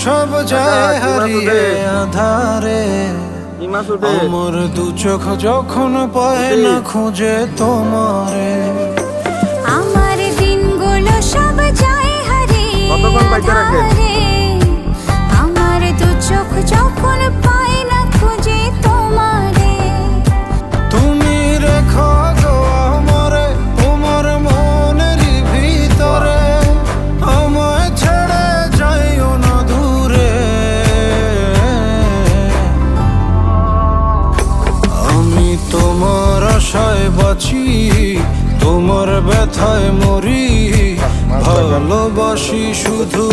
সব যায় হারিয়ে আধারে। আমার দু চোখ যখন পায় না খুঁজে তোমারে। আমার দিনগুলো সব যায় হারিয়ে আধারে। আমার দু চোখ যখন পায় না খুঁজে তোমারে। তুমি রেখো গো আমারে তোমার মনের ভিতরে, আমায় ছেড়ে যাইও না দূরে। আমি তোমার আশায় বাঁচি, তোমার ব্যথায় মরি, ভালোবাসি শুধু